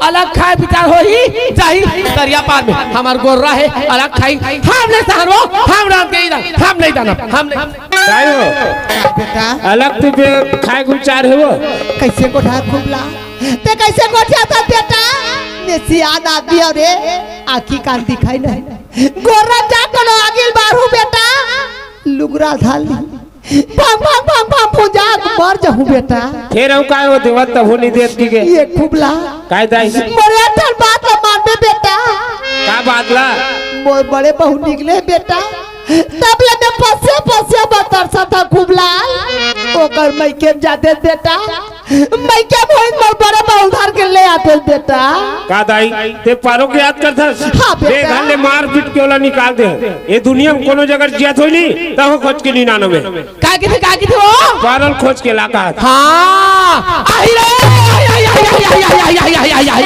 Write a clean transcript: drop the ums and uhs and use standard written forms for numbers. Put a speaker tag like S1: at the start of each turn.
S1: अलग खाए विचार हो ही जाही दरिया पार में हमार गोर्रा है अलग खाई हम नहीं सहन वो हम राम के इधर हम नहीं जाना हम
S2: काय हो
S3: बेटा
S2: अलग तो खाए को विचार है वो
S3: कैसे कोठा खुबला ते कैसे कोठा था बेटा नेसियाद आदमी और आखी कान दिखाई नहीं गोरा जा कनो आगिल बारू बेटा लुगरा धाली भंग भंग भंग भंग पूजा मर जाऊं बेटा
S2: फिर हम काय होते वत तब होनी देत की के
S3: ये खुबला
S2: काय दाई
S3: मोरे ठल बात मान में बेटा
S2: का बातला
S3: मोर बड़े बहु निकले बेटा तब ले मैं पसे पसे बतरसा था खुबला ओकर मैं के जाते बेटा मैं क्या मोहित मोर बड़े बहु उधार के ले आते बेटा
S2: का दाई ते पारो के याद करता
S3: हाँ बेटा।
S2: दे घाले मार पीट के वाला निकाल दे ये दुनिया में कोनो जगह जिया थोली तब खोज के 99
S1: का की थी वो
S2: पारल खोज के लाका
S1: हां आई रे आई आई आई आई आई आई आई आई